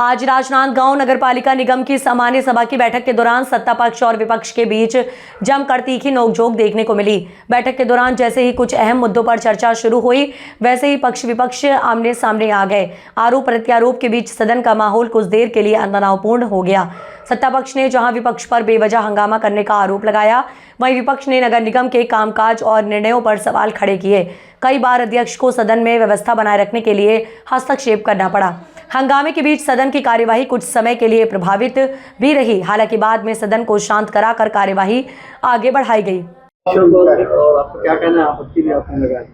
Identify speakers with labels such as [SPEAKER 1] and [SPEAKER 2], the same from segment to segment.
[SPEAKER 1] आज राजनांदगांव नगरपालिका निगम की सामान्य सभा की बैठक के दौरान सत्ता पक्ष और विपक्ष के बीच जमकर तीखी नोकझोंक देखने को मिली। बैठक के दौरान जैसे ही कुछ अहम मुद्दों पर चर्चा शुरू हुई, वैसे ही पक्ष विपक्ष आमने सामने आ गए। आरोप प्रत्यारोप के बीच सदन का माहौल कुछ देर के लिए तनावपूर्ण हो गया। सत्ता पक्ष ने जहां विपक्ष पर बेवजह हंगामा करने का आरोप लगाया, वहीं विपक्ष ने नगर निगम के कामकाज और निर्णयों पर सवाल खड़े किए। कई बार अध्यक्ष को सदन में व्यवस्था बनाए रखने के लिए हस्तक्षेप करना पड़ा। हंगामे के बीच सदन की कार्यवाही कुछ समय के लिए प्रभावित भी रही। हालांकि बाद में सदन को शांत कराकर कार्यवाही आगे बढ़ाई गई।
[SPEAKER 2] क्या कहना है आपत्ति भी आपने लगाया?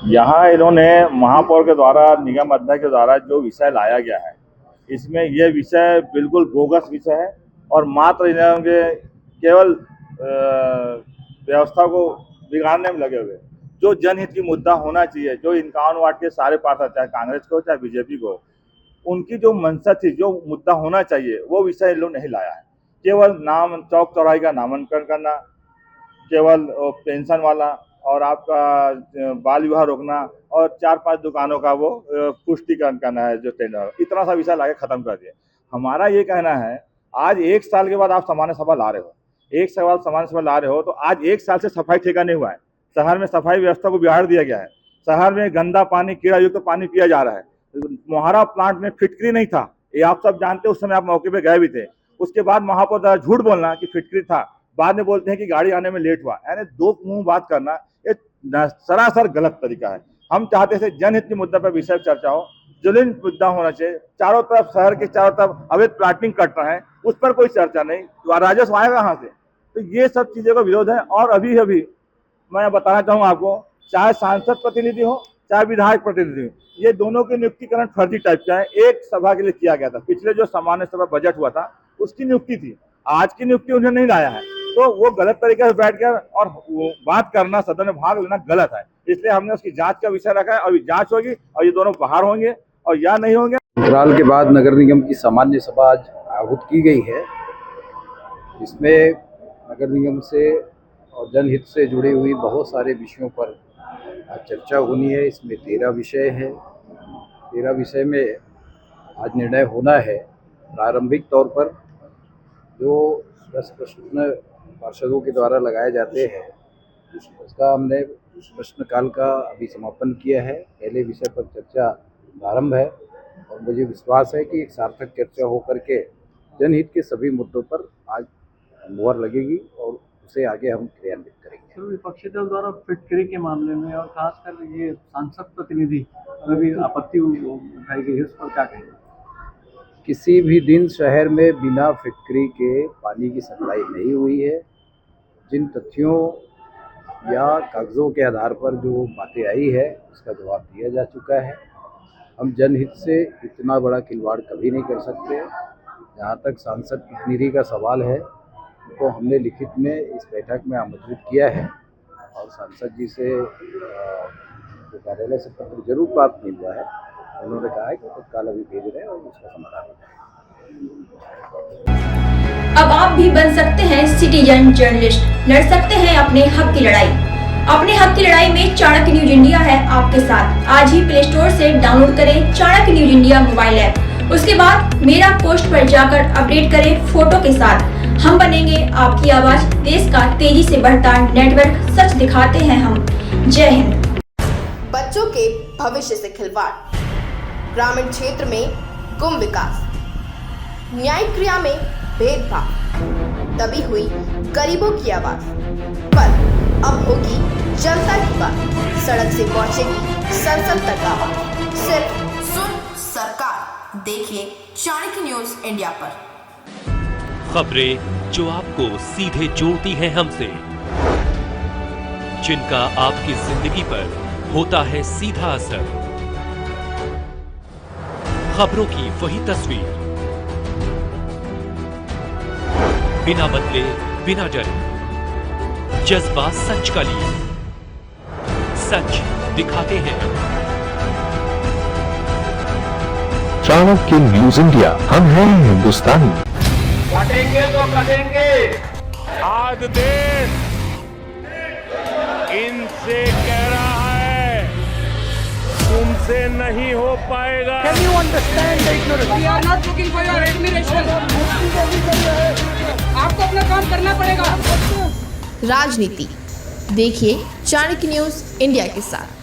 [SPEAKER 3] यहाँ इन्होंने महापौर के द्वारा, निगम अध्यक्ष के द्वारा जो विषय लाया गया है, इसमें यह विषय बिल्कुल बोगस विषय है और मात्र इन्होंने केवल व्यवस्था को बिगाड़ने में लगे हुए। जो जनहित की मुद्दा होना चाहिए, जो 51 वार्ड के सारे पार्षद, चाहे कांग्रेस को चाहे बीजेपी को, उनकी जो मंशा थी, जो मुद्दा होना चाहिए, वो विषय इन लोग नहीं लाया है। केवल नाम, चौक चौराहे का नामांकन करना, केवल पेंशन वाला और आपका बाल विवाह रोकना और 4-5 दुकानों का वो पुष्टिकरण करना है, जो टेंडर, इतना सा विषय लाके खत्म कर दिया। हमारा ये कहना है, आज 1 साल के बाद आप सामान्य सभा ला रहे हो, तो आज 1 साल से सफाई ठेका नहीं हुआ है। शहर में सफाई व्यवस्था को बिगाड़ दिया गया है। शहर में गंदा पानी, कीड़ा युक्त पानी पिया जा रहा है। मोहारा प्लांट में फिटकरी नहीं था, ये आप सब जानते, उस समय आप मौके पे गए भी थे। उसके बाद महापौर द्वारा झूठ बोलना कि फिटकरी था, बाद में बोलते हैं कि गाड़ी आने में लेट हुआ। यानी दो मुंह बात करना, ये सरासर गलत तरीका है। हम चाहते थे जनहित के मुद्दे पर विषय चर्चा हो, ज्वलंत मुद्दा होना चाहिए। चारों तरफ, शहर के चारों तरफ अवैध प्लाटिंग कट रहे हैं, उस पर कोई चर्चा नहीं, तो राजस्व आएगा कहाँ से? तो ये सब चीजों का विरोध है। और अभी मैं बताना चाहूँ आपको, चाहे सांसद प्रतिनिधि हो चाहे विधायक प्रतिनिधि हो, ये दोनों की नियुक्तिकरण फर्जी टाइप का है। एक सभा के लिए किया गया था, पिछले जो सामान्य सभा बजट हुआ था उसकी नियुक्ति थी, आज की नियुक्ति उन्हें नहीं लाया है। तो वो गलत तरीके से बैठ गया और बात करना, सदन में भाग लेना गलत है। इसलिए हमने उसकी जांच का विषय रखा है। अभी जांच होगी और ये दोनों बाहर होंगे और या नहीं होंगे।
[SPEAKER 4] अंतराल के बाद नगर निगम की सामान्य सभा आज आहूत की गई है। इसमें नगर निगम से और जनहित से जुड़ी हुई बहुत सारे विषयों पर चर्चा होनी है। इसमें 13 विषय है। 13 विषय में आज निर्णय होना है। प्रारंभिक तौर पर जो प्रश्न पार्षदों के द्वारा लगाए जाते हैं, उसका हमने प्रश्नकाल का अभी समापन किया है। पहले विषय पर चर्चा प्रारंभ है और मुझे विश्वास है कि एक सार्थक चर्चा होकर के जनहित के सभी मुद्दों पर आज मुहर लगेगी और उसे आगे हम क्रियान्वित करेंगे।
[SPEAKER 2] विपक्षी दल द्वारा फिटकरी के मामले में और खासकर ये सांसद प्रतिनिधि अभी आपत्ति उठाई गई है, उस पर क्या कहेंगे?
[SPEAKER 4] किसी भी दिन शहर में बिना फिटकरी के पानी की सप्लाई नहीं हुई है। जिन तथ्यों या कागजों के आधार पर जो बातें आई है, उसका जवाब दिया जा चुका है। हम जनहित से इतना बड़ा खिलवाड़ कभी नहीं कर सकते। जहाँ तक सांसद प्रतिनिधि का सवाल है, तो हमने लिखित में इस बैठक में आमंत्रित किया है और सांसद जी से जो कार्यालय से पत्र जरूर प्राप्त नहीं हुआ है, उन्होंने कहा है कि तत्काल अभी भेज रहे हैं और उसका समाधान हो जाएगा।
[SPEAKER 5] अब आप भी बन सकते हैं सिटीजन जर्नलिस्ट, लड़ सकते हैं अपने हक की लड़ाई। अपने हक की लड़ाई में चाणक्य न्यूज इंडिया है आपके साथ। आज ही प्ले स्टोर से डाउनलोड करें Chanakya news India mobile app. उसके बाद मेरा पोस्ट पर जाकर अपडेट करें फोटो के साथ। हम बनेंगे आपकी आवाज, देश का तेजी से बढ़ता नेटवर्क, सच दिखाते हैं हम। जय हिंद।
[SPEAKER 6] बच्चों के भविष्य से खिलवाड़, ग्रामीण क्षेत्र में गुम विकास, न्यायिक क्रिया में भेदभाव, दबी हुई गरीबों की आवाज, पर अब होगी जनता की बात। सड़क से पहुंचेगी संसद तक आवाज। सिर्फ सुन सरकार, देखिए चाणक्य न्यूज इंडिया पर।
[SPEAKER 7] खबरें जो आपको सीधे जोड़ती हैं हमसे, जिनका आपकी जिंदगी पर होता है सीधा असर। खबरों की वही तस्वीर, बिना बदले बिना डरे, जज्बा सच का लिए, सच दिखाते हैं।
[SPEAKER 8] चाणक्य न्यूज इंडिया, हम हैं हिंदुस्तानी।
[SPEAKER 3] कटेंगे तो कटेंगे।
[SPEAKER 9] आज देश इनसे कह रहा है, तुम से नहीं हो पाएगा।
[SPEAKER 10] आपको अपना काम करना पड़ेगा।
[SPEAKER 6] राजनीति देखिए चाणक्य न्यूज इंडिया के साथ।